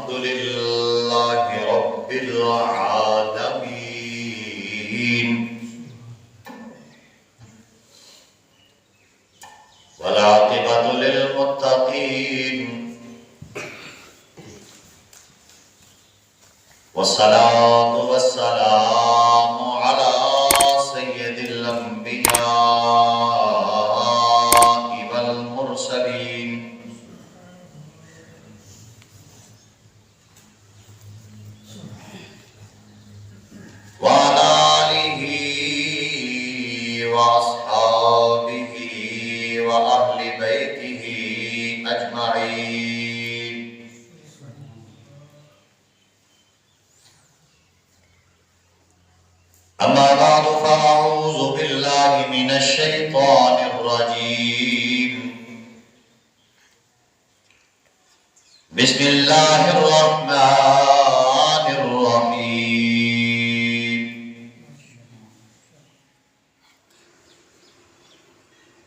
الحمد لله رب العالمين والعاقبة للمتقين والصلاة والسلام على سيد الأنبياء والمرسلين وعلى آله وأصحابه وأهل بيته أجمعين. أما بعد فأعوذ بالله من الشيطان الرجيم. بسم الله الرحمن الرحيم.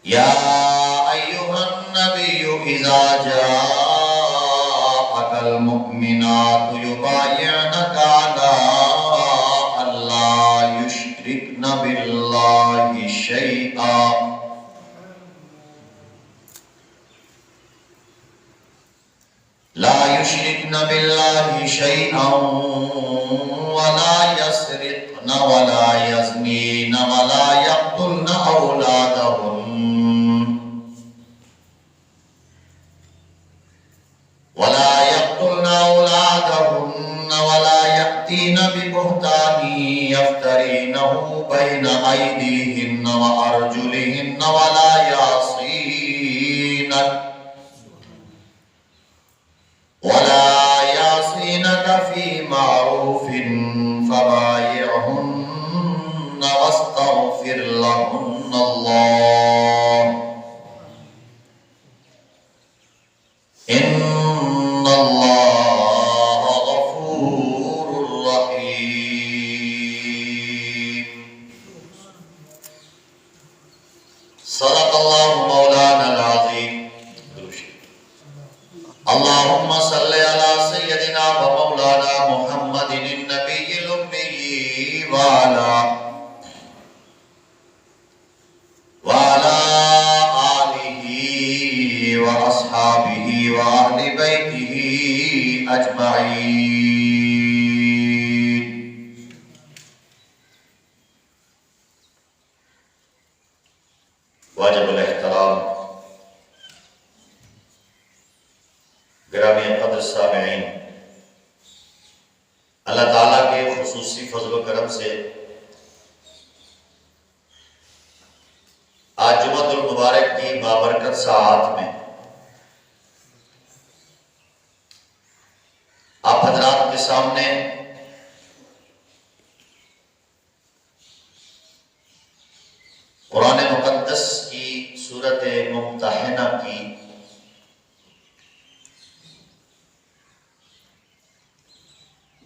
يا أيها النبي إذا جاءك المؤمنات يبايعنك على ألا يشركن بالله شيئا لا يشركن بالله شيئا ولا يسرقن ولا يزنين ولا يقتلن أولادهن ولا يأتين ببهتان يفترينه بين أيديهن وأرجلهن ولا يعصينك في معروف فبايعهن واستغفر لهن الله إن الله غفور رحيم. صدق الله مولانا العظيم. اللهم صل على سيدنا ومولانا محمد النبي الأمي وعلى آله وأصحابه وأهل بيته أجمعين. واجب الاحترام گرامی قدر سامعین، اللہ تعالیٰ کے خصوصی فضل و کرم سے آج جمعۃ المبارک کی بابرکت ساعات میں آپ حضرات کے سامنے قرآن مقدس کی سورۃ ممتحنہ کی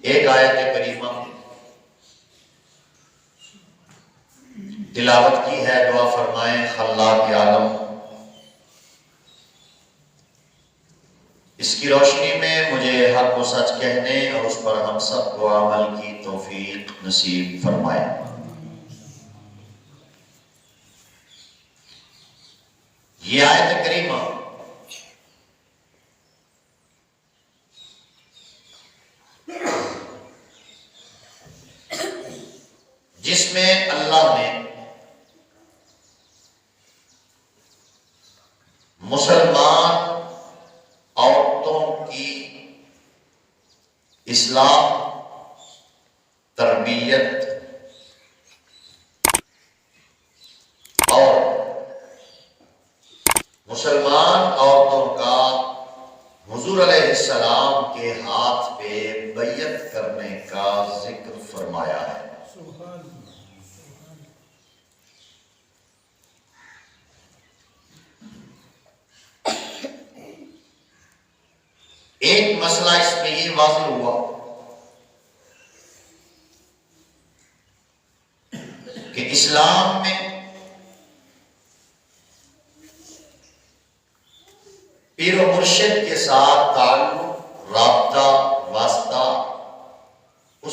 ایک آیت کریمہ تلاوت کی ہے. دعا فرمائیں خلاق عالم اس کی روشنی میں مجھے حق و سچ کہنے اور اس پر ہم سب کو عمل کی توفیق نصیب فرمائے. یہ آیت کریمہ جس میں اللہ نے مسلمان عورتوں کی اصلاح، تربیت اور مسلمان عورتوں کا حضور علیہ السلام کے ہاتھ پہ بیعت کرنے کا ذکر فرمایا ہے. ایک مسئلہ اس میں یہ واضح ہوا کہ اسلام میں پیر و مرشد کے ساتھ تعلق، رابطہ،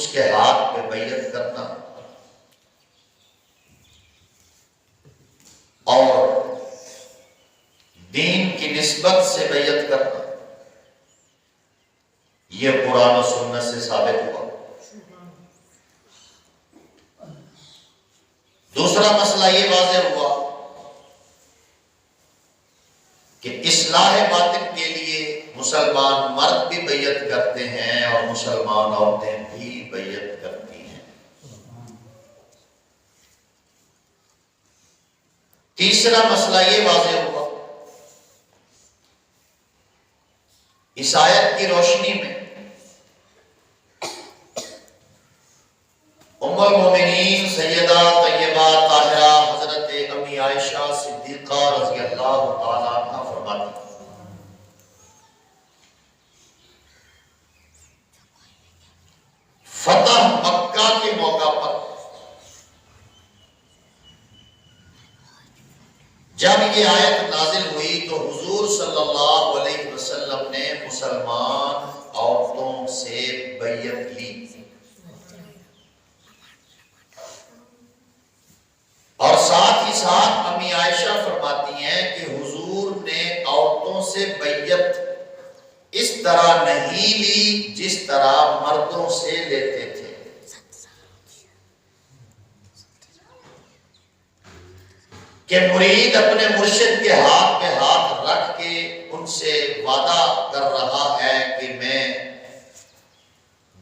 اس کے ہاتھ پہ بیعت کرنا اور دین کی نسبت سے بیعت کرنا، یہ قرآن و سنت سے ثابت ہوا۔ دوسرا مسئلہ یہ واضح ہوا کہ اصلاح باطن کے لیے مسلمان مرد بھی بیعت کرتے ہیں اور مسلمان عورتیں بھی بیعت کرتی ہیں۔ تیسرا مسئلہ یہ واضح ہوا، اس آیت کی روشنی میں ام المومنین سیدہ طیبہ طاہرہ حضرت امی عائشہ صدیقہ رضی اللہ تعالیٰ عنہ فرماتی فتح مکہ کے موقع پر جب یہ آیت نازل ہوئی تو حضور صلی اللہ علیہ وسلم نے مسلمان عورتوں سے بیعت لی، اور ساتھ ہی ساتھ امی عائشہ فرماتی ہیں کہ حضور نے عورتوں سے بیعت اس طرح نہیں لی جس طرح مردوں سے لیتے تھے۔ کہ مرید اپنے مرشد کے ہاتھ پہ ہاتھ رکھ کے ان سے وعدہ کر رہا ہے کہ میں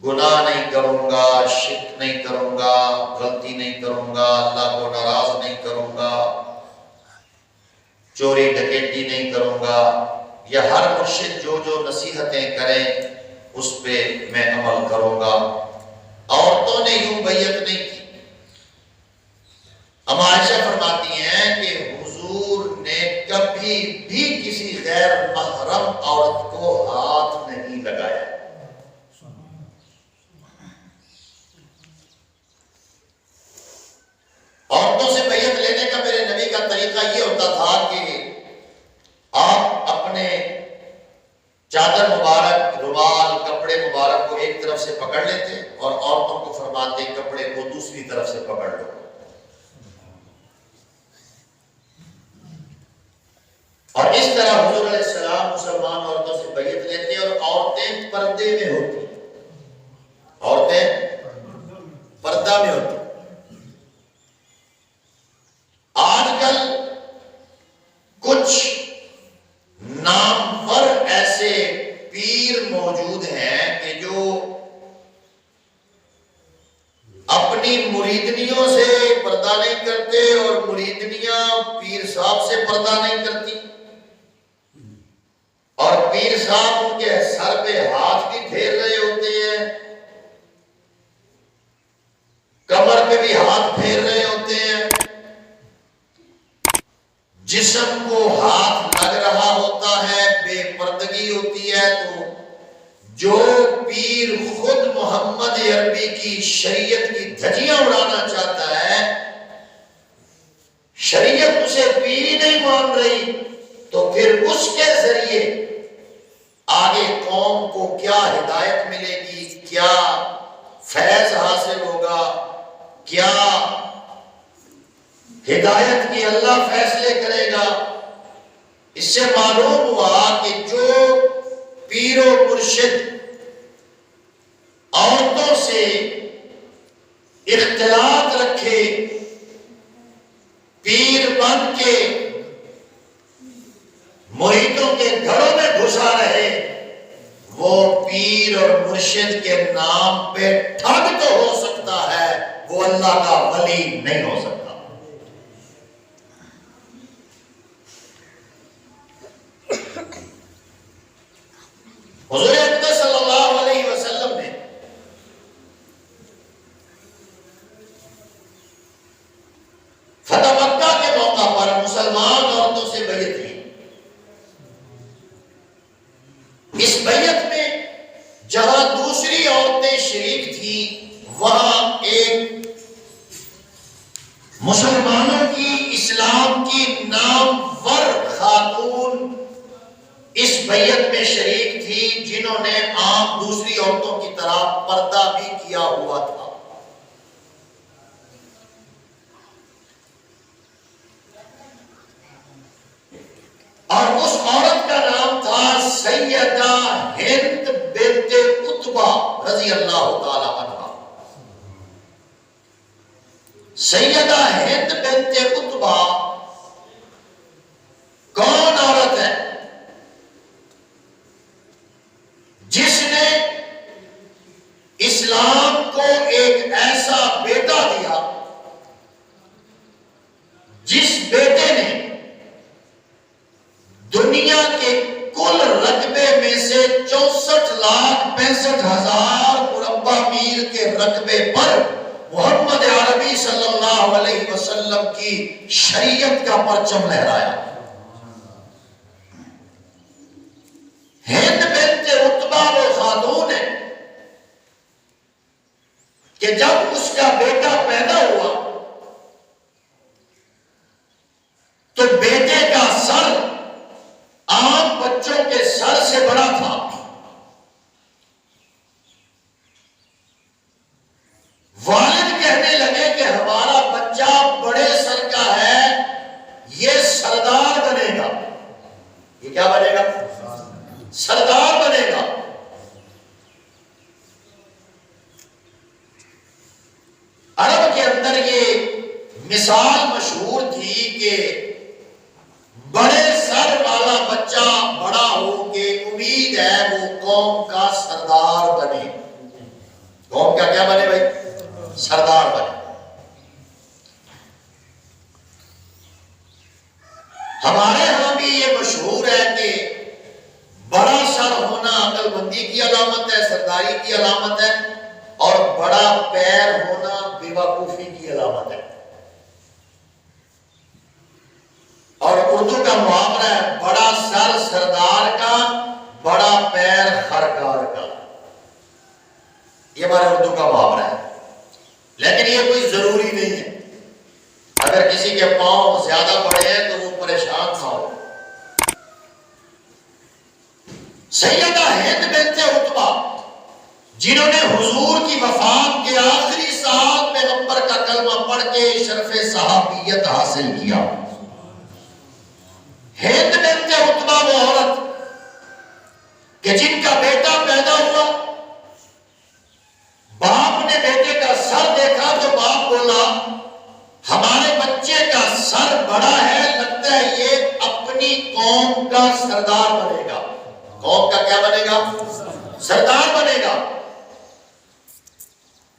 گناہ نہیں کروں گا، شرک نہیں کروں گا، غلطی نہیں کروں گا، اللہ کو ناراض نہیں کروں گا، چوری ڈکیتی نہیں کروں گا، یا ہر مرشد جو جو نصیحتیں کریں اس پہ میں عمل کروں گا۔ عورتوں نے یوں بیعت نہیں کی۔ اما عائشہ فرماتی ہیں کہ حضور نے کبھی بھی کسی غیر محرم عورت کو ہاتھ نہیں لگایا۔ عورتوں سے بیعت لینے کا میرے نبی کا طریقہ یہ ہوتا تھا کہ آپ اپنے چادر مبارک، رومال، کپڑے مبارک کو ایک طرف سے پکڑ لیتے اور عورتوں کو فرماتے کپڑے کو دوسری طرف سے پکڑ لو۔ اور اس طرح حضور علیہ السلام مسلمان عورتوں سے بیعت لیتے اور عورتیں پردے میں ہوتی، عورتیں پردہ میں ہوتی۔ آج کل کچھ نامور ایسے پیر موجود ہیں کہ جو اپنی مریدنیوں سے پردہ نہیں کرتے اور مریدنیاں پیر صاحب سے پردہ نہیں کرتی، اور پیر صاحب ان کے سر پہ ہاتھ بھی پھیر رہے ہوتے ہیں، کمر پہ بھی ہاتھ پھیر رہے ہوتے ہیں، جسم کو ہاتھ لگ رہا ہوتا ہے، بے پردگی ہوتی ہے۔ تو جو پیر خود محمد عربی کی شریعت کی دھجیاں اڑانا چاہتا ہے، شریعت اسے پیر ہی نہیں مان رہی، تو پھر اس کے ذریعے آگے قوم کو کیا ہدایت ملے گی، کیا فیض حاصل ہوگا، کیا ہدایت کی اللہ فیصلے کرے گا۔ اس سے معلوم ہوا کہ جو پیر و مرشد عورتوں سے اختلاط رکھے، پیر بن کے مریدوں کے گھروں میں گھسا رہے، وہ پیر اور مرشد کے نام پہ ٹھگ تو ہو سکتا ہے، وہ اللہ کا ولی نہیں ہو سکتا۔ حضور اکرم صلی اللہ علیہ وسلم نے فتح مکہ کے موقع پر مسلمان عورتوں سے بیعت لی۔ اس بیعت میں جہاں دوسری عورتیں شریک تھیں، وہاں ایک مسلمانوں کی، اسلام کی نامور خاتون اس بیعت میں شریک تھی جنہوں نے عام دوسری عورتوں کی طرح پردہ بھی کیا ہوا تھا. اور اس عورت کا نام تھا سیدہ ہند بنت عتبہ رضی اللہ تعالی عنہ. سیدہ ہند بنت عتبہ کون عورت ہے؟ جس نے اسلام کو ایک ایسا بیٹا دیا جس بیٹے نے دنیا کے کل رقبے میں سے 64,65,000 مربع میل کے رقبے پر محمد عربی صلی اللہ علیہ وسلم کی شریعت کا پرچم لہرایا. ہند بنت عتبہ وہ خاتون ہے کہ جب اس کا بیٹا پیدا ہوا تو بیٹے کا سر عام بچوں کے سر سے بڑا تھا. والد کہنے لگے کہ ہمارا بچہ بڑے سر کا ہے، یہ سردار بنے گا. یہ کیا بنے گا؟ سردار بنے گا. عرب کے اندر یہ مثال مشہور تھی کہ بڑے سر والا بچہ بڑا ہو کے امید ہے وہ قوم کا سردار بنے. قوم کا کیا بنے بھائی؟ سردار بنے. ہمارے ہاں بھی یہ مشہور ہے کہ بڑا سر ہونا عقل مندی کی علامت ہے، سرداری کی علامت ہے، اور بڑا پیر ہونا بیوقوفی کی علامت ہے. اور اردو کا محاورہ ہے بڑا سر سردار کا، بڑا پیر خرکار کا. یہ ہمارے اردو کا محاورہ ہے، لیکن یہ کوئی ضروری نہیں ہے. اگر کسی کے پاؤں زیادہ بڑے ہیں تو وہ پریشان نہ ہو. سیدہ ہند بنت عتبہ جنہوں نے حضور کی وفات کے آخری سال پیغمبر کا کلمہ پڑھ کے شرف صحابیت حاصل کیا. ہند بنت عتبہ وہ عورت کہ جن کا بیٹا پیدا ہوا، باپ نے بیٹے کا سر دیکھا تو باپ بولا ہمارے بچے کا سر بڑا ہے، لگتا ہے یہ اپنی قوم کا سردار بنے گا. قوم کا کیا بنے گا؟ سردار بنے گا.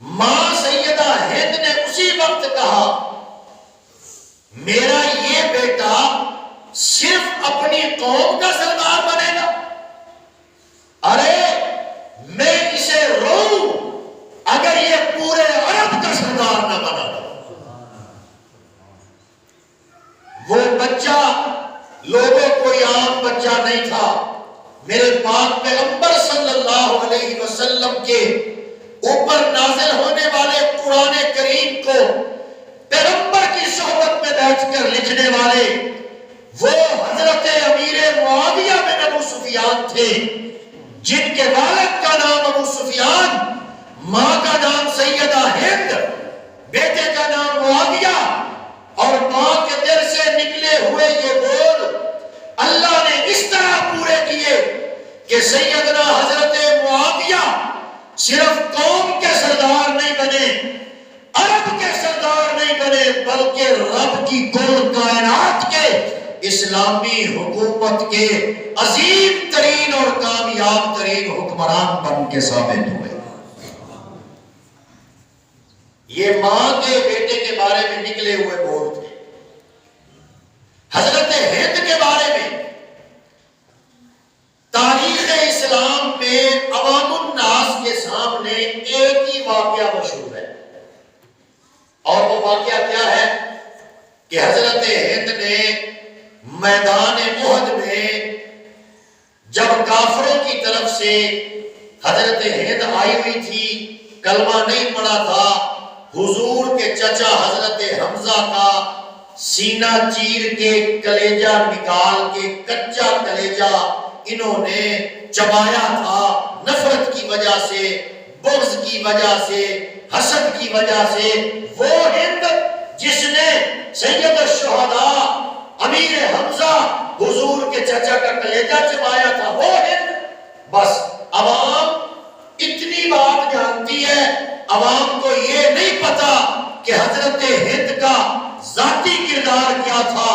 ماں سیدہ ہند نے اسی وقت کہا میرا یہ بیٹا صرف اپنی قوم کا سردار بنے گا؟ ارے میں اسے روؤں اگر یہ پورے عرب کا سردار نہ بنا. وہ بچہ لوگوں کوئی عام بچہ نہیں تھا. میرے پاک پیغمبر صلی اللہ علیہ وسلم کے اوپر نازل ہونے والے قرآن کریم کو پیغمبر کی صحبت میں بیٹھ کر لکھنے والے وہ حضرت امیر معاویہ بن ابو سفیان تھے، جن کے والد کا نام ابو سفیان، ماں کا نام سیدہ ہند، بیٹے کا نام معاویہ، اور ماں کے دل سے نکلے ہوئے یہ بول اللہ نے اس طرح پورے کیے کہ سیدنا حضرت معاویہ صرف قوم کے سردار نہیں بنے، عرب کے سردار نہیں بنے، بلکہ رب کی کل کائنات کے اسلامی حکومت کے عظیم ترین اور کامیاب ترین حکمران بن کے ثابت ہوئے. یہ ماں کے بیٹے کے بارے میں نکلے ہوئے بول تھے. حضرت ہند کے بارے میں تاریخ اسلام میں عوام الناس کے سامنے ایک ہی واقعہ مشہور ہے، اور وہ واقعہ کیا ہے کہ حضرت ہند نے میدان احد میں جب کافروں کی طرف سے حضرت ہند آئی ہوئی تھی، کلمہ نہیں پڑا تھا، حضور کے چچا حضرت حمزہ کا سینہ چیر کے کلیجہ نکال کے کچا کلیجہ انہوں نے چبایا تھا نفرت کی وجہ سے، بغض کی وجہ سے، حسد کی وجہ سے، وہ ہند جس نے سید الشہداء امیر حمزہ حضور کے چچا کا کلیجہ چبایا تھا، وہ ہند. بس عوام اتنی بات جانتی ہے، عوام کو یہ نہیں پتا کہ حضرت ہند کا ذاتی کردار کیا تھا،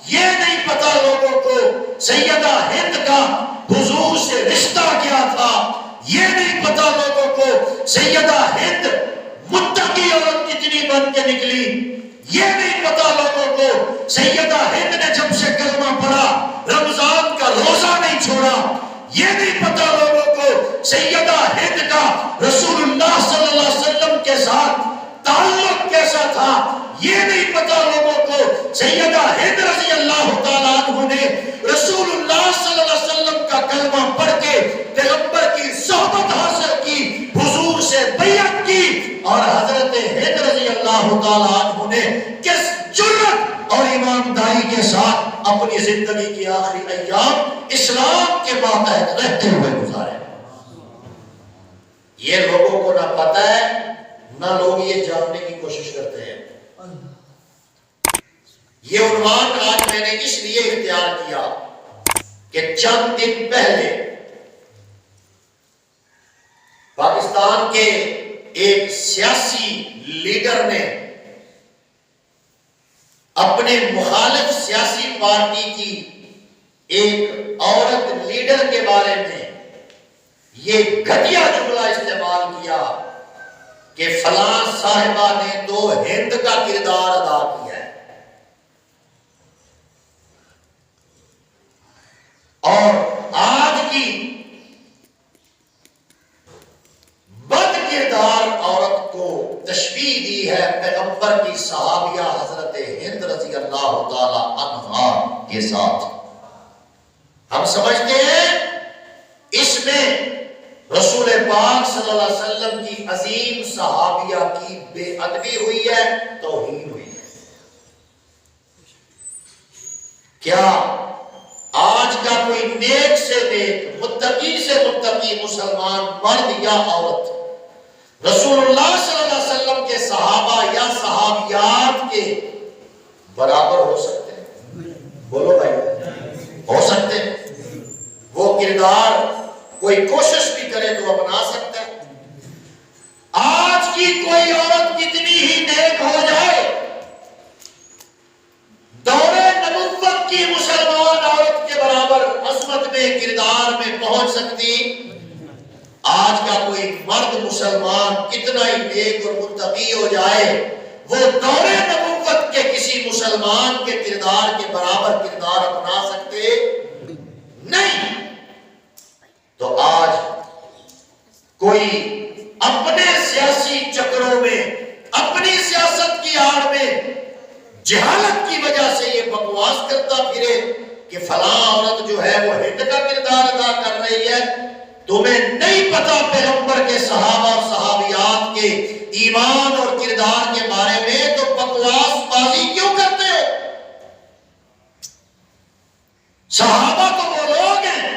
یہ نہیں پتا لوگوں کو سیدہ ہند کا حضور سے رشتہ کیا تھا، یہ نہیں پتا لوگوں کو سیدہ ہند متقی عورت کتنی بن کے نکلی، یہ نہیں پتا لوگوں کو سیدہ ہند نے جب سے کلمہ پڑھا رمضان کا روزہ نہیں چھوڑا، یہ نہیں پتا لوگوں کو سیدہ ہند کا رسول اللہ صلی اللہ علیہ وسلم کے ساتھ تعلق کیسا تھا، یہ نہیں پتا لوگوں کو سیدہ ہند رضی اللہ تعالیٰ عنہ نے رسول اللہ صلی اللہ علیہ وسلم کا کلمہ پڑھ کے پیغمبر کی صحبت حاصل کی، حضور سے بیعت کی، اور حضرت ہند رضی اللہ تعالیٰ عنہ نے کس جرت اور ایمانداری کے ساتھ اپنی زندگی کی آخری ایام اسلام کے ماتحت رہتے ہوئے گزارے. یہ لوگوں کو نہ پتہ ہے، نہ لوگ یہ جاننے کی کوشش کرتے ہیں. یہ عنوان آج میں نے اس لیے اختیار کیا کہ چند دن پہلے پاکستان کے ایک سیاسی لیڈر نے اپنے مخالف سیاسی پارٹی کی ایک عورت لیڈر کے بارے میں یہ گھٹیا جملہ استعمال کیا کہ فلاں صاحبہ نے تو ہند کا کردار ادا کیا ہے، اور آج کی بد کردار عورت کو تشبیہ دی ہے پیغمبر کی صحابیہ حضرت ہند رضی اللہ تعالی عنہا کے ساتھ. ہم سمجھتے ہیں اس میں رسول پاک صلی اللہ علیہ وسلم کی عظیم صحابیہ کی بے ادبی ہوئی ہے، توہین ہوئی ہے. کیا آج کا کوئی نیک سے نیک، متقی سے متقی مسلمان مرد یا عورت رسول اللہ صلی اللہ علیہ وسلم کے صحابہ یا صحابیات کے برابر ہو سکتے ہیں؟ بولو بھائی، ہو سکتے ہیں. وہ کردار کوئی کوشش بھی کرے تو اپنا سکتا ہے. آج کی کوئی عورت کتنی ہی نیک ہو جائے، دور نبوت کی مسلمان عورت کے برابر عظمت میں، کردار میں پہنچ سکتی. آج کا کوئی مرد مسلمان کتنا ہی نیک اور متقی ہو جائے، وہ دور نبوت کے کسی مسلمان کے کردار کے برابر کردار اپنا سکتے نہیں. تو آج کوئی اپنے سیاسی چکروں میں، اپنی سیاست کی آڑ میں جہالت کی وجہ سے یہ بکواس کرتا پھرے کہ فلاں عورت جو ہے وہ ہند کا کردار ادا کر رہی ہے. تمہیں نہیں پتا پیغمبر کے صحابہ اور صحابیات کے ایمان اور کردار کے بارے میں، تو بکواس بازی کیوں کرتے ہو؟ صحابہ تو وہ لوگ ہیں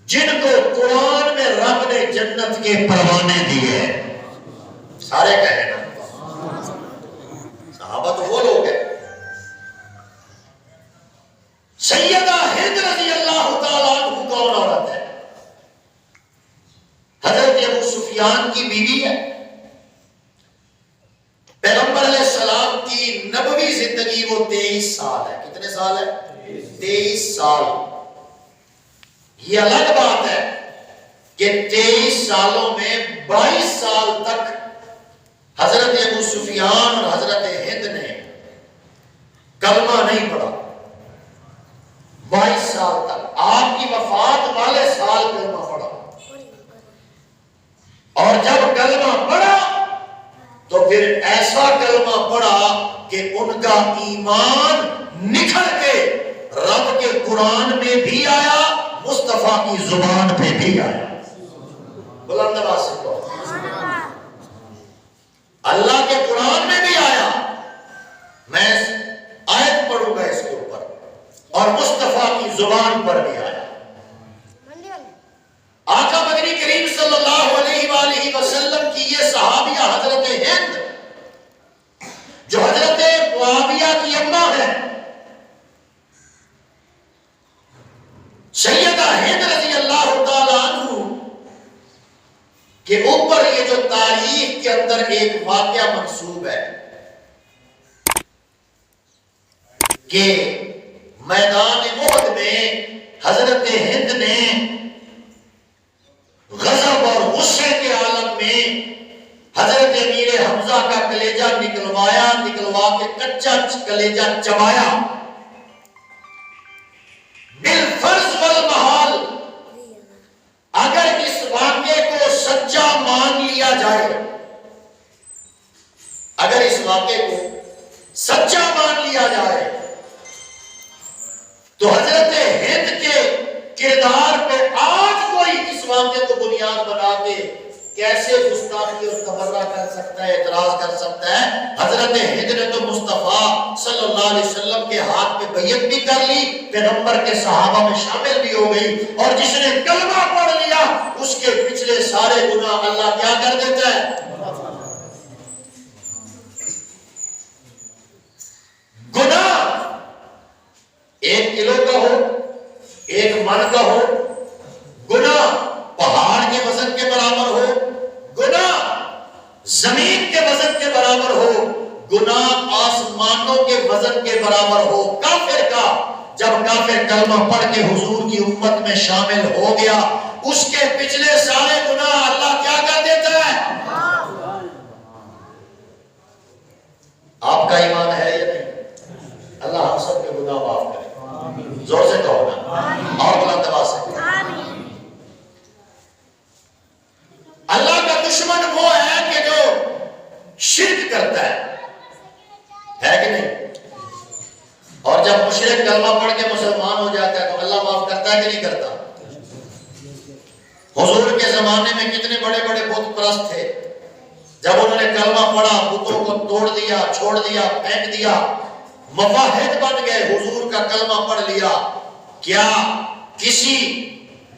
جن کو قرآن میں رب نے جنت کے پروانے دیے. سارے کہیں نا، صحابہ تو وہ لوگ ہیں. سیدہ ہند رضی اللہ تعالیٰ عنہ کون عورت ہے؟ حضرت ابو سفیان کی بیوی ہے. پیغمبر علیہ السلام کی نبوی زندگی وہ 23 سال ہے. کتنے سال ہے؟ 23 سال. یہ الگ بات ہے کہ 23 سالوں میں 22 سال تک حضرت ابو سفیان اور حضرت ہند نے کلمہ نہیں پڑھا. 22 سال تک، آپ کی وفات والے سال کلمہ پڑھا، اور جب کلمہ پڑھا تو پھر ایسا کلمہ پڑھا کہ ان کا ایمان نکھر کے رب کے قرآن میں بھی آیا، مصطفیٰ کی زبان پہ بھی آیا. بلند آواز سے کہو، اللہ کے قرآن میں بھی آیا. میں آیت پڑھوں گا اس کے اوپر، اور مصطفیٰ کی زبان پر بھی آیا. کے اندر ایک واقعہ منسوب ہے کہ میدان احد میں حضرت ہند نے غضب اور غصے کے عالم میں حضرت امیر حمزہ کا کلیجہ نکلوا کے کچا کلیجہ چبایا. بالفرض والمحال اگر اس واقعے کو سچا مان لیا جائے، اگر اس واقعے کو سچا مان لیا جائے تو حضرت ہند کے کردار پہ آج کوئی اس واقعے کو بنیاد بنا کے کیسے گستاخی اور تبرہ کر سکتا ہے، اعتراض کر سکتا ہے؟ حضرت ہند نے تو مصطفیٰ صلی اللہ علیہ وسلم کے ہاتھ پہ بیعت بھی کر لی، پیغمبر کے صحابہ میں شامل بھی ہو گئی، اور جس نے کلمہ پڑھ لیا اس کے پچھلے سارے گناہ اللہ کیا کر دیتا ہے؟ گناہ 1 کلو کا ہو، 1 من کا ہو، گناہ پہاڑ کے وزن کے برابر ہو، گناہ زمین کے وزن کے برابر ہو، گناہ آسمانوں کے وزن کے برابر ہو. کافر کا جب کافر کلمہ پڑھ کے حضور کی امت میں شامل ہو گیا، اس کے پچھلے سارے گناہ اللہ کیا کر دیتا ہے؟ آپ کا ایمان ہے یا نہیں؟ اللہ ہم سب کے گناہ معاف کرے. زور سے کہو نا، اور بلند آواز سے. اللہ کا دشمن وہ ہے کہ جو شرک کرتا ہے کہ نہیں؟ اور جب مشرک کلمہ پڑھ کے مسلمان ہو جاتا ہے تو اللہ معاف کرتا ہے کہ نہیں کرتا؟ حضور کے زمانے میں کتنے بڑے بڑے بت پرست تھے، جب انہوں نے کلمہ پڑھا بتوں کو توڑ دیا، چھوڑ دیا، پھینک دیا، مواحد بن گئے. حضور کا کلمہ پڑھ لیا. کیا کسی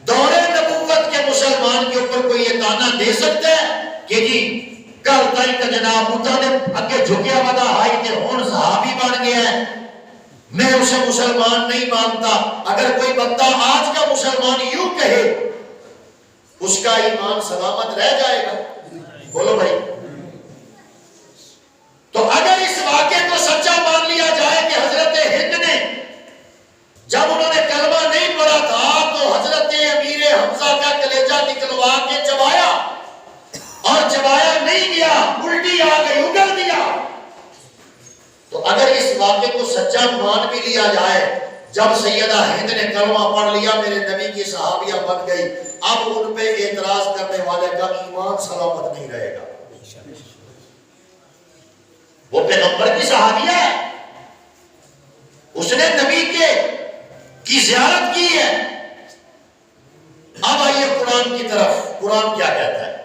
دور نبوت کے مسلمان کے اوپر کوئی یہ تانا دے سکتا ہے کہ جی کل تائی کا جناب بتا نے اگے جھکیا ودا ہائی تے ہون صحابی بن گیا ہے، میں اسے مسلمان نہیں مانتا؟ اگر کوئی بندہ آج کا مسلمان یوں کہے اس کا ایمان سلامت رہ جائے گا؟ بولو بھائی. تو اگر اس واقعے کو سچا مان لیا جائے کہ حضرت ہند نے جب انہوں نے کلمہ نہیں پڑھا تھا تو حضرت امیر حمزہ کا کلیجہ نکلوا کے چبایا، اور چبایا نہیں گیا، الٹی آ گئی، اگل دیا، تو اگر اس واقعے کو سچا مان بھی لیا جائے، جب سیدہ ہند نے کلمہ پڑھ لیا میرے نبی کی صحابیہ بن گئی، اب ان پہ اعتراض کرنے والے کا ایمان سلامت نہیں رہے گا. وہ پیغمبر کی صحابیہ ہے، اس نے نبی کی زیارت کی ہے. اب آئیے قرآن کی طرف. قرآن کیا کہتا ہے؟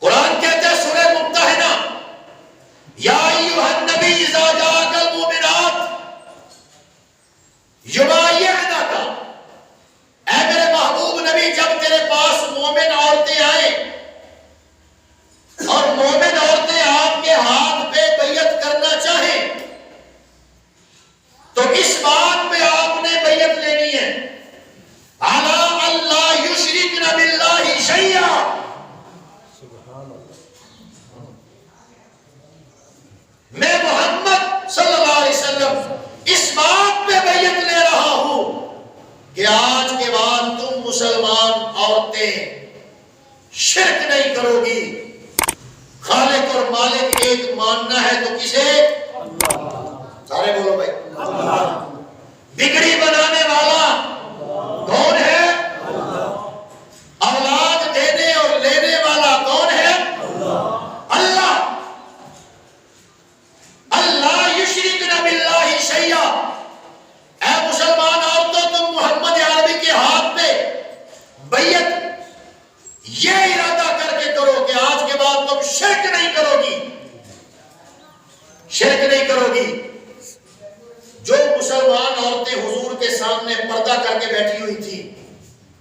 قرآن کہتا ہے سورہ ممتحنہ، یا ایھا النبی اذا جاءک المؤمنات یبایعنک، اے میرے محبوب نبی جب تیرے پاس مومن عورتیں آئیں اور مومن عورتیں آپ کے ہاتھ پہ بیعت کرنا چاہیں تو اس بات پہ آپ نے بیعت لینی ہے علی اللہ یشرکن باللہ شیئا. میں محمد صلی اللہ علیہ وسلم اس بات پہ بیعت لے رہا ہوں کہ آج کے بعد تم مسلمان عورتیں شرک نہیں کرو گی. خالق اور مالک ایک ماننا ہے تو کسے؟ سارے بولو بھائی. بگڑی بنانے والا کون ہے؟ اولاد دینے اور لینے والا کون ہے؟ اللہ. اللہ یشرکن باللہ شیئا. اے مسلمان عورتوں تم محمد عربی کے ہاتھ پہ بیعت یہ ارادہ کر کے کرو کہ آج کے بعد تم شرک نہیں کرو گی، شرک نہیں کرو گی. جو مسلمان عورتیں حضور کے سامنے پردہ کر کے بیٹھی ہوئی تھی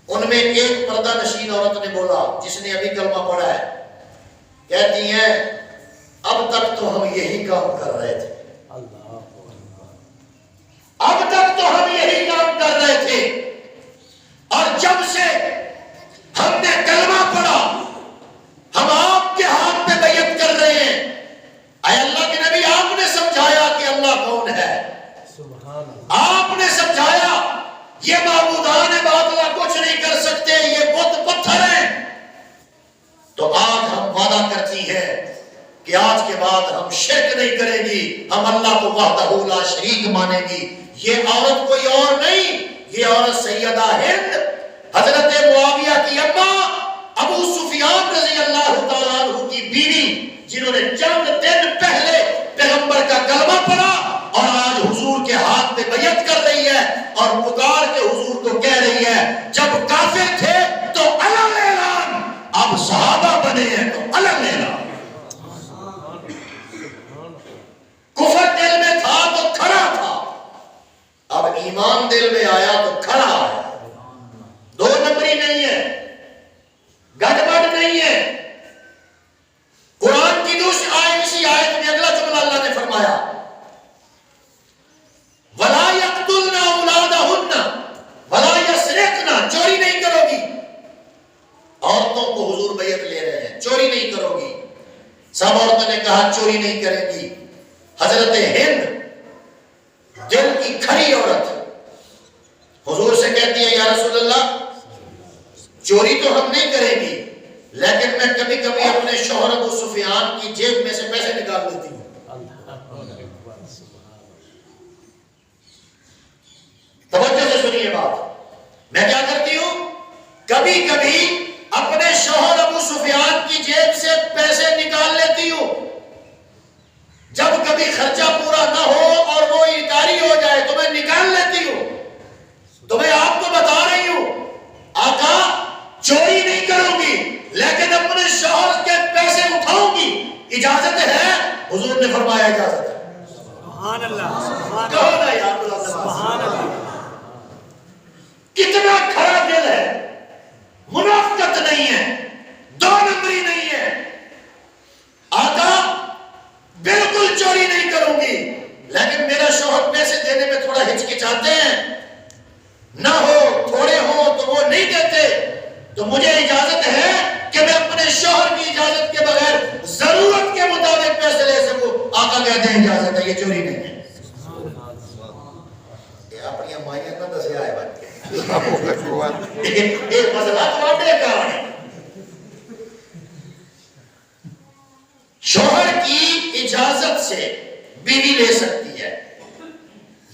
ان میں ایک پردہ نشین عورت نے بولا جس نے ابھی کلمہ پڑھا ہے، کہتی ہیں اب تک تو ہم یہی کام کر رہے تھے، اب تک تو ہم یہی کام کر رہے تھے، اور جب سے ہم نے کلمہ پڑھا، ہم آپ کے ہاتھ پہ بیعت کر رہے ہیں، اے اللہ کے نبی آپ نے سمجھایا کہ اللہ کون ہے، آپ نے سمجھایا یہ معبودان باطلہ کچھ نہیں کر سکتے، یہ بت پتھر ہیں، تو آج ہم وعدہ کرتی ہے کہ آج کے بعد ہم شرک نہیں کریں گی، ہم اللہ کو وحدہ لا شریک مانیں گی۔ یہ عورت کوئی اور نہیں، یہ عورت سیدہ ہند حضرت معاویہ کی اماں ابو سفیان رضی اللہ تعالیٰ عنہ کی بیوی، جنہوں نے چند دن پہلے پیغمبر کا کلمہ پڑھا اور آج حضور کے ہاتھ پہ بیعت کر رہی ہے اور پکار کے حضور کو کہہ رہی ہے جب کافر تھے تو علم اعلان، اب صحابہ بنے ہیں تو علم اعلان۔ کفر دل میں تھا تو کھڑا تھا، اب ایمان دل میں آیا تو کھڑا ہے، دو نمبری نہیں ہے، گڑبڑ نہیں ہے۔ قرآن کی اسی آیت میں اگلا جملہ اللہ نے فرمایا وَلَا يَقْتُلْنَ أَوْلَادَهُنَّ وَلَا يَسْرِقْنَ، چوری نہیں کرو گی۔ عورتوں کو حضور بیعت لے رہے ہیں، چوری نہیں کرو گی۔ سب عورتوں نے کہا چوری نہیں کریں گی۔ حضرت ہند دل کی کھری عورت حضور سے کہتی ہے یا رسول اللہ چوری تو ہم نہیں کریں گی، لیکن میں کبھی کبھی اپنے شوہر ابو سفیان کی جیب میں سے پیسے نکال لیتی ہوں۔ توجہ سے سنیے بات، میں کیا کرتی ہوں، کبھی کبھی اپنے شوہر ابو سفیان کی جیب سے پیسے نکال لیتی ہوں، جب کبھی خرچہ پورا نہ ہو اور وہ انکاری ہو جائے تو میں نکال لیتی ہوں۔ تو میں آپ کو بتا رہی ہوں آقا چوری نہیں کروں گی لیکن اپنے شوہر کے پیسے اٹھاؤں گی، اجازت ہے؟ حضور نے فرمایا اجازت ہے۔ سبحان اللہ، کہو نا یار سبحان اللہ۔ کتنا کھڑا دل ہے، منافقت نہیں ہے، دو نمبری نہیں ہے۔ آقا بالکل چوری نہیں کروں گی لیکن میرا شوہر پیسے دینے میں تھوڑا ہچکچاتے ہیں، نہ ہو تھوڑے ہو تو وہ نہیں دیتے، تو مجھے اجازت ہے کہ میں اپنے شوہر کی اجازت کے بغیر ضرورت کے مطابق پیسے لے سکوں۔ آقا کہتے ہیں اجازت ہے، یہ چوری نہیں ہے۔ یہ اپنی امائیت نہ دسیا ہے بات یہ مسئلہ تھوڑے کا ہے۔ شوہر کی اجازت سے بیوی لے سکتی ہے،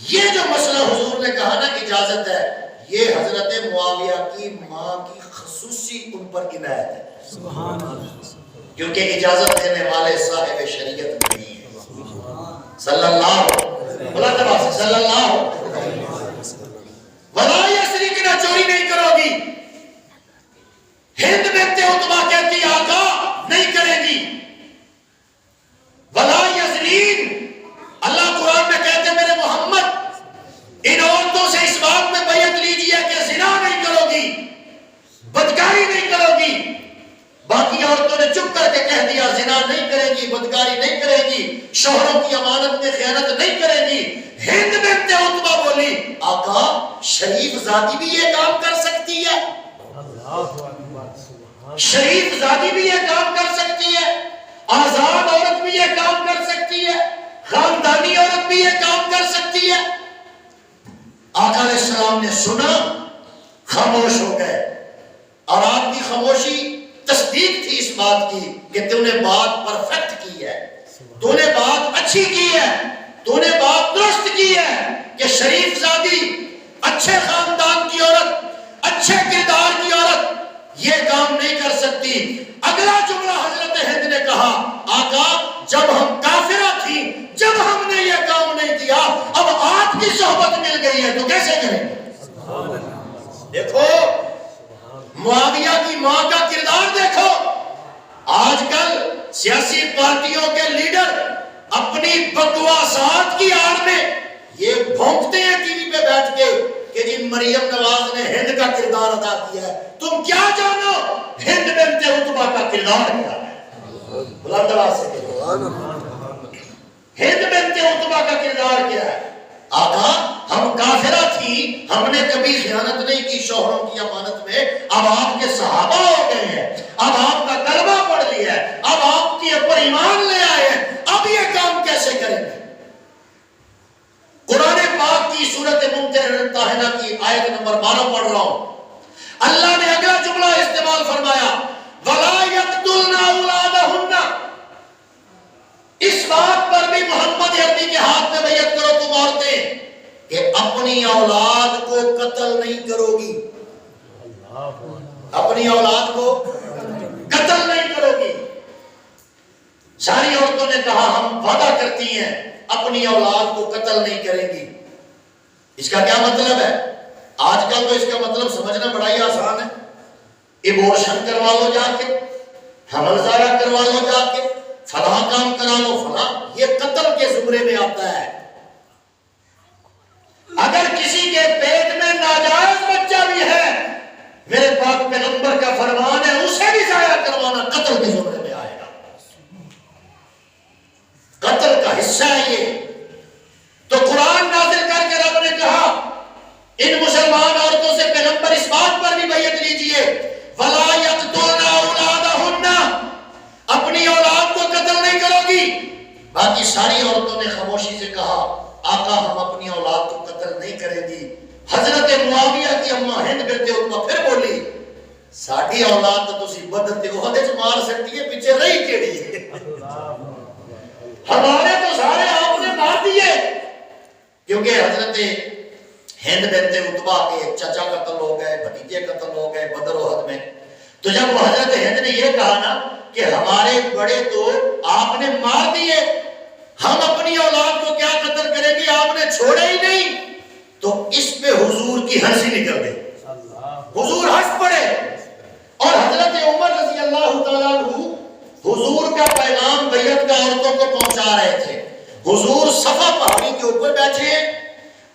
یہ جو مسئلہ حضور نے کہا نا اجازت ہے، یہ حضرت معاویہ کی ماں کی خصوصی ان پر عنایت ہے، سبحان اللہ، کیونکہ اجازت دینے والے صاحب شریعت نہیں ہیں۔ صلی اللہ صلی اللہ وَلَا يَسْرِقْنَ، چوری نہیں کرو گی۔ ہند بنت عتبہ کہتی آقا نہیں کرے گی۔ وَلَا يَزْنِينَ، اللہ قرآن میں کہتے ہیں میرے محمد ان عورتوں سے اس بات میں بیعت لیجئے کہ زنا نہیں کرو گی، بدکاری نہیں کرو گی۔ باقی عورتوں نے چپ کر کے کہہ دیا زنا نہیں کرے گی، بدکاری نہیں کرے گی، شوہروں کی امانت میں خیانت نہیں کرے گی۔ ہند بنت عتبہ بولی آقا شریف ذاتی بھی یہ کام کر سکتی ہے، شریف ذاتی بھی یہ کام کر سکتی ہے، آزاد عورت بھی یہ کام کر سکتی ہے، خاندانی عورت بھی یہ کام کر سکتی ہے۔ آقا علیہ السلام نے سنا، خاموش ہو گئے، اور آپ کی خاموشی تصدیق تھی اس بات کی کہ تو نے بات پرفیکٹ کی ہے، تو نے بات اچھی کی ہے، تو نے بات درست کی ہے کہ شریف زادی، اچھے خاندان کی عورت، اچھے کردار کی عورت یہ کام نہیں کر سکتی۔ اگلا جملہ حضرت ہند نے کہا آقا جب ہم کافرہ تھی، جب ہم نے یہ کام نہیں کیا، اب آپ کی صحبت مل گئی ہے تو کیسے کریں گے؟ دیکھو معاویہ کی ماں کا کردار دیکھو۔ آج کل سیاسی پارٹیوں کے لیڈر اپنی بکواسات کی آڑ میں یہ بھونکتے ہیں ٹی وی پہ بیٹھ کے کہ جی مریم نواز نے ہند کا کردار ادا کیا ہے۔ تم کیا جانو ہند بنت عتبہ کا کردار کیا ہے؟ بلند آواز سے کہو ہند بنت عتبہ کا کردار کیا ہے؟ آقا ہم کافرہ تھی، ہم نے کبھی خیانت نہیں کی شوہروں کی امانت میں، اب آپ کے صحابہ ہو گئے ہیں، اب آپ کا کلمہ پڑھ لیا ہے، اب آپ کے اوپر ایمان لے آئے ہیں، اب یہ کام کیسے کریں گے؟ قرآن پاک کی سورۃ ممتحنہ کی آیت نمبر 12 پڑھ رہا ہوں، اللہ نے اگلا جملہ استعمال فرمایا وَلَا يَقْتُلْنَ أَوْلَادَهُنَّ، اس بات پر بھی محمد عربی کے ہاتھ میں بیعت کرو تم عورتیں کہ اپنی اولاد کو قتل نہیں کرو گی، اپنی اولاد کو قتل نہیں کرو گی۔ ساری عورتوں نے کہا ہم وعدہ کرتی ہیں اپنی اولاد کو قتل نہیں کریں گی۔ اس کا کیا مطلب ہے؟ آج کل تو اس کا مطلب سمجھنا بڑا ہی آسان ہے، ایبورشن کروا لو جا کے، حمل زارہ کروا لو جا کے، فلاں کام کرا لو فلاں، یہ قتل کے زمرے میں آتا ہے۔ اگر کسی کے پیٹ میں ناجائز بچہ بھی ہے، میرے پاک پیغمبر کا فرمان ہے اسے بھی ضائع کروانا قتل کے زمرے میں آئے گا، قتل کا حصہ ہے یہ۔ تو قرآن نازل کر کے رب نے کہا ان مسلمان عورتوں سے پیغمبر اس بات پر بھی بیعت لیجئے وَلَا يَقْتُلْنَ أَوْلَادَهُنَّ، اپنی اولاد کو قتل نہیں کرو گی۔ باقی ساری عورتوں نے خاموشی سے کہا آقا ہم اپنی اولاد کو قتل نہیں کریں گی۔ حضرت معاویہ کی اماں ہند بنت عتبہ پھر بولی ساڈی اولاد تو تسی بدر تے احد وچ مار سکتی ہے، پیچھے رہی کیڑی ہے؟ ہمارے تو سارے آپ نے مار دیے، کیونکہ حضرت ہند بنت عتبہ کے چچا قتل ہو گئے، بھتیجے قتل ہو گئے بدر احد میں۔ تو جب وہ حضرت ہند نے یہ کہا نا کہ ہمارے بڑے تو آپ نے مار دیے، ہم اپنی اولاد کو کیا قتل کریں گے، آپ نے چھوڑے ہی نہیں، تو اس پہ حضور کی ہنسی نکل گئی، حضور ہنس پڑے۔ اور حضرت عمر رضی اللہ تعالیٰ عنہ حضور کا پیغام بیعت کا عورتوں کو پہنچا رہے تھے۔ حضور صفا پہاڑی کے اوپر بیٹھے ہیں،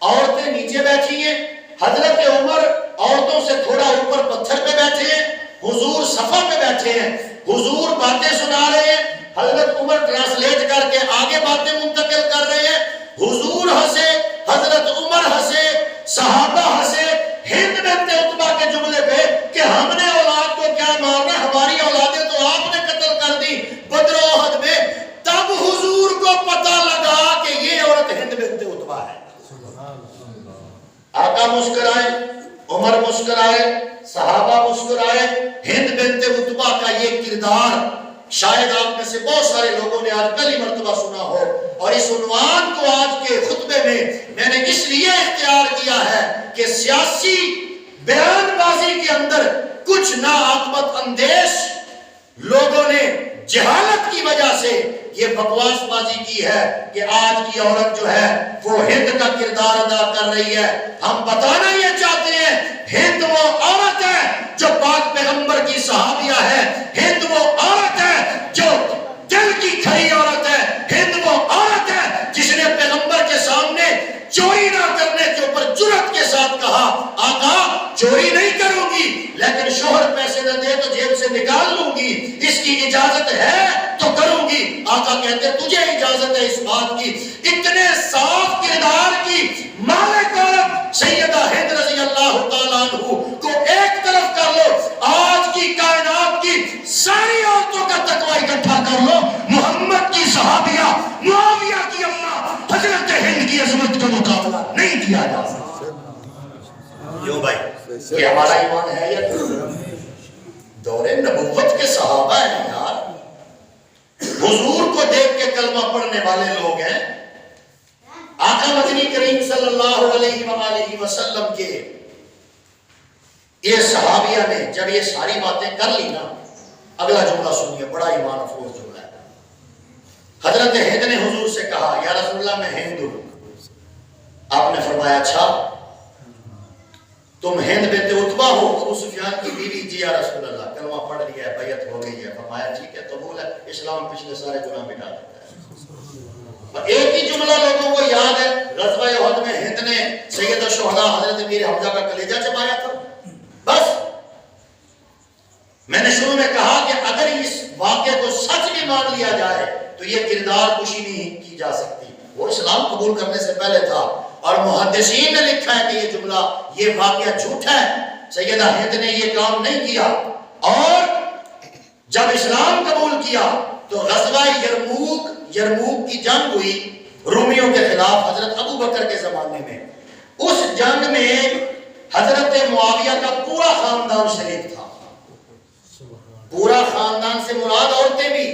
عورتیں نیچے بیٹھی ہیں، حضرت عمر عورتوں سے تھوڑا اوپر پتھر پہ بیٹھے ہیں، حضور صفا پہ بیٹھے ہیں، حضور باتیں سنا رہے ہیں، حضرت عمر ٹرانسلیٹ کر کے آگے باتیں منتقل کر رہے ہیں، حضور ہنسے، حضرت عمر ہنسے، صحابہ ہنسے ہند بنت عتبہ کے جملے پہ کہ ہم نے اولاد کو کیا مارنا، ہماری اولادیں تو آپ نے قتل کر دی بدر و احد میں۔ تب حضور کو پتہ لگا کہ یہ عورت ہند بنت عتبہ ہے۔ آقا مسکرائے، عمر مسکرائے، صحابہ مسکرائے۔ ہند بنت عتبہ کا یہ کردار شاید آپ میں سے بہت سارے لوگوں نے آج پہلی مرتبہ سنا ہو، اور اس عنوان کو آج کے خطبے میں نے اس لیے اختیار کیا ہے کہ سیاسی بیان بازی کے اندر کچھ ناعاقبت اندیش لوگوں نے جہالت کی وجہ سے یہ بکواس بازی کی ہے کہ آج کی عورت جو ہے وہ ہند کا کردار ادا کر رہی ہے۔ ہم بتانا یہ چاہتے ہیں ہند وہ عورت ہے جو پاک پیغمبر کی صحابیہ ہے، ہند وہ عورت ہے جو دل کی کھری عورت ہے، ہند وہ عورت ہے جس نے پیغمبر کے سامنے چوری نہ کرنے کے اوپر جرأت کے ساتھ کہا آقا چوری نہیں کروں گی، لیکن شوہر پیسے نہ دے تو جیب سے نکال لوں گی، اس کی اجازت ہے تو کروں گی۔ آقا کہتے تجھے اجازت ہے اس بات کی۔ اتنے صاف کردار کی مالک عورت سیدہ ہند رضی اللہ تعالیٰ عنہ کو ایک طرف کر لو، آج کی کائنات کی ساری عورتوں کا تقوی اکٹھا کر لو، محمد کی صحابیہ معاویہ کی اماں حضرت ہند کی عظمت کا مقابلہ نہیں کیا جا سکتا۔ کیوں بھائی یہ ہمارا ایمان ہے یا دور نبوت کے صحابہ ہیں یار، حضور کو دیکھ کے کلمہ پڑھنے والے لوگ ہیں۔ آقا مدنی کریم صلی اللہ علیہ وآلہ وسلم کے یہ صحابیہ نے جب یہ ساری باتیں کر لی نا، اگلا جملہ سنیے، بڑا ایمان افروز جملہ ہے۔ حضرت ہند نے حضور سے کہا یا رسول اللہ میں ہند ہوں۔ آپ نے فرمایا اچھا تم ہند بنت عتبہ ہو؟ ابو سفیان کی بیوی جی یا رسول اللہ، کلمہ پڑھ لیا ہے، بیعت ہو گئی ہے۔ فرمایا ٹھیک ہے قبول ہے، اسلام پچھلے سارے گناہ مٹا دیتا ہے۔ ایک ہی جملہ لوگوں کو یاد ہے، غزوہ احد میں ہند نے سید الشہداء حضرت امیر حمزہ کا کلیجہ چبایا تھا۔ بس میں نے شروع میں کہا کہ اگر اس واقعے کو سچ بھی مان لیا جائے تو یہ کردار کشی نہیں کی جا سکتی۔ وہ اسلام قبول کرنے سے پہلے تھا، اور محدثین نے لکھا ہے کہ یہ جملہ، یہ واقعہ جھوٹا ہے، سیدہ ہند نے یہ کام نہیں کیا۔ اور جب اسلام قبول کیا تو غزوہ یرموک کی جنگ ہوئی رومیوں کے خلاف حضرت ابو بکر کے زمانے میں۔ اس جنگ میں حضرت معاویہ کا پورا خاندان شریک تھا۔ پورا خاندان سے مراد عورتیں بھی۔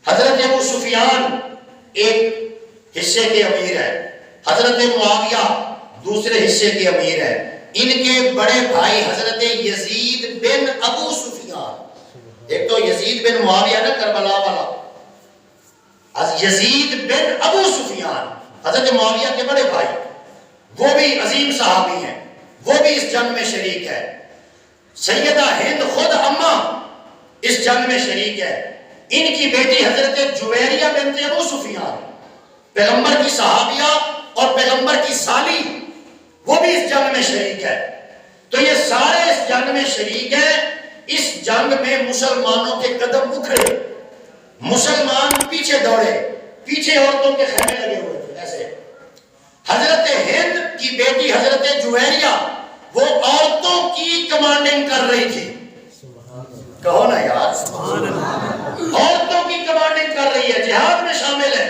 حضرت ابو سفیان ایک حصے کے امیر ہے، حضرت معاویہ دوسرے حصے کے امیر ہے۔ ان کے بڑے بھائی حضرت یزید بن ابو سفیان، ایک تو یزید بن معاویہ نا کربلا والا، یزید بن ابو سفیان حضرت معاویہ کے بڑے بھائی، وہ بھی عظیم صحابی ہیں، وہ بھی اس جنگ میں شریک ہے۔ سیدہ ہند خود اماں اس جنگ میں شریک ہے۔ ان کی بیٹی حضرت جویریہ بنت ابو سفیان، پیغمبر کی صحابیہ اور پیغمبر کی سالی، وہ بھی اس جنگ میں شریک ہے۔ تو یہ سارے اس جنگ میں شریک ہیں۔ اس جنگ میں مسلمانوں کے قدم اکھڑے، مسلمان پیچھے دوڑے، پیچھے عورتوں کے خیمے لگے ہوئے تھے ایسے۔ حضرت ہند کی بیٹی حضرت جویریہ وہ عورتوں کی کمانڈنگ کر رہی تھی، کہو نا یار، عورتوں کی کمانڈنگ کر رہی ہے، جہاد میں شامل ہے،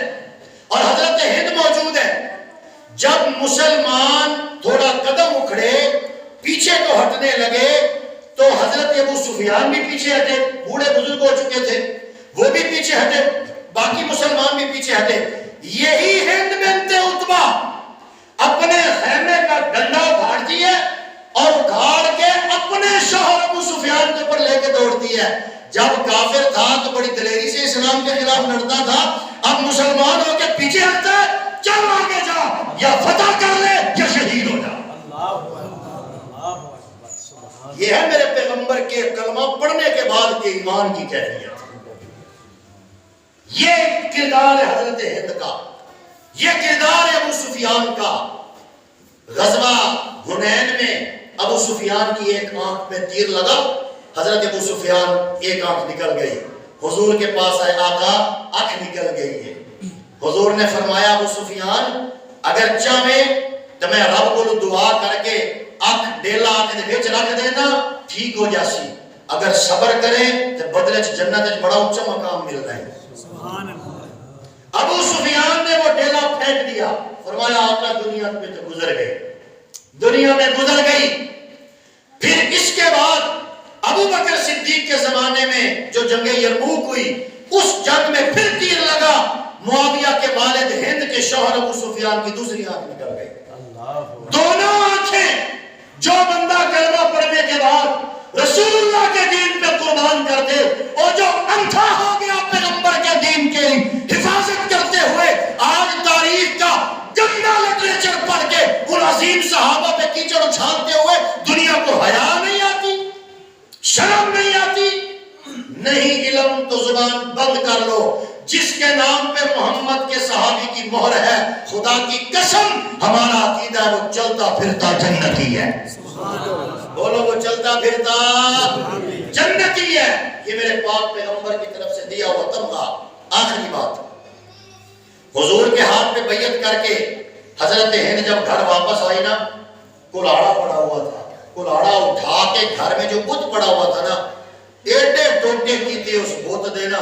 اور حضرت ہند موجود ہے۔ جب مسلمان تھوڑا قدم اکھڑے، پیچھے کو ہٹنے لگے، تو حضرت ابو سفیان بھی پیچھے ہٹے، بوڑھے بزرگ ہو چکے تھے، وہ بھی پیچھے ہٹے، باقی مسلمان بھی پیچھے ہٹے۔ یہی ہند بنت عتبہ اپنے خیمے کا ڈنڈا اٹھاتی ہے اور اٹھاڑ کے اپنے شوہر ابو سفیان کے اوپر لے کے دوڑتی ہے۔ جب کافر تھا تو بڑی دلیری سے اسلام کے خلاف لڑتا تھا، اب مسلمان ہو کے پیچھے ہٹتا ہے، چل آگے جا، یا فتح کر لے یا شہید ہو جا۔ یہ ہے میرے پیغمبر کے کلمہ پڑھنے کے بعد کے ایمان کی کیفیت۔ یہ کردار ہے حضرت ہند کا، یہ کردار ہے ابو سفیان کا۔ غزوہ حنین میں ابو سفیان کی ایک آنکھ میں تیر لگا، حضرت ابو سفیان ایک آنکھ نکل گئی، حضور کے پاس آئے، آقا آنکھ نکل گئی ہے۔ حضور نے فرمایا ابو سفیان اگر چاہے تو میں رب کو دعا کر کے آنکھ ڈیلا آنکھ دے وچ رکھ دینا، ٹھیک ہو جاسی، اگر صبر کریں تو بدلے جنت بڑا اونچا مقام مل رہا ہے۔ ابو سفیان نے وہ ڈیلا پھینک دیا، فرمایا آقا دنیا میں تو گزر گئی، دنیا میں گزر گئی۔ پھر اس کے بعد ابو بکر صدیق کے زمانے میں جو جنگ یرموک ہوئی، اس جنگ میں پھر تیر لگا، معاویہ کے والد ہند کے شوہر ابو سفیان کی دوسری آنکھ نکل گئی۔ دونوں آنکھیں جو بندہ کلمہ پڑھنے کے بعد رسول اللہ کے دین پہ قربان کر دے، اور جو اندھا ہو گیا پیغمبر کے دین کے حفاظت کرتے ہوئے، آج تاریخ کا گندا لٹریچر پڑھ کے ان عظیم صحابہ پہ کیچڑ اچھالتے ہوئے دنیا کو حیا نہیں آتی، شرم نہیں آتی؟ نہیں، علم تو زبان بند کر لو، جس کے نام پہ محمد کے صحابی کی مہر ہے، خدا کی قسم ہمارا عقیدہ ہے وہ چلتا پھرتا جنتی ہے۔ بولو وہ چلتا پھرتا جنتی ہے۔ یہ میرے پاک پیغمبر کی طرف سے دیا ہوا تمغہ۔ آخری بات، حضور کے ہاتھ پہ بیعت کر کے حضرت ہند جب گھر واپس آئی نا، کلاڑا پڑا ہوا تھا، کلاڑا اٹھا کے گھر میں جو بت پڑا ہوا تھا نا، ایڈے ٹوٹے کیتے اس بت دینا،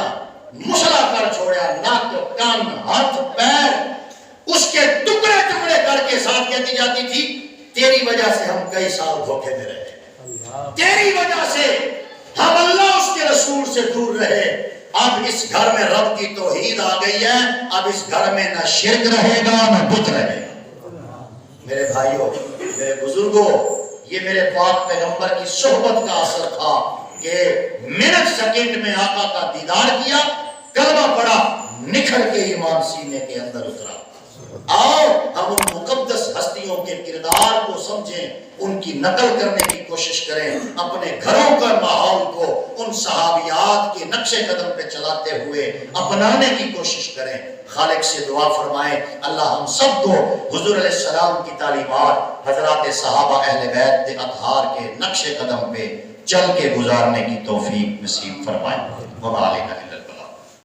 مسلا کر چھوڑیا، ناک کان ہاتھ پیر اس کے ٹکڑے ٹکڑے کر کے ساتھ کہتی جاتی تھی تیری وجہ سے ہم کئی سال دھوکے میں رہے، تیری وجہ سے ہم اللہ اس کے رسول سے دور رہے، اب اس گھر میں رب کی توحید آ گئی ہے، اب اس گھر میں نہ شرک رہے گا نہ بت رہے گا۔ میرے بھائیوں، میرے بزرگوں، یہ میرے پاک پیغمبر کی صحبت کا اثر تھا کہ منٹ سیکنڈ میں آقا کا دیدار کیا، کلمہ پڑھا، نکھر کے ایمان سینے کے اندر اترا۔ آؤ ہم ان مقدس ہستیوں کے کردار کو سمجھیں، ان کی نقل کرنے کی کوشش کریں، اپنے گھروں کا ماحول کو ان صحابیات کے نقش قدم پہ چلاتے ہوئے اپنانے کی کوشش کریں۔ خالق سے دعا فرمائیں اللہ ہم سب کو حضور علیہ السلام کی تعلیمات، حضرات صحابہ اہل بیت اطہار کے نقش قدم پہ چل کے گزارنے کی توفیق نصیب فرمائیں۔ وما علینا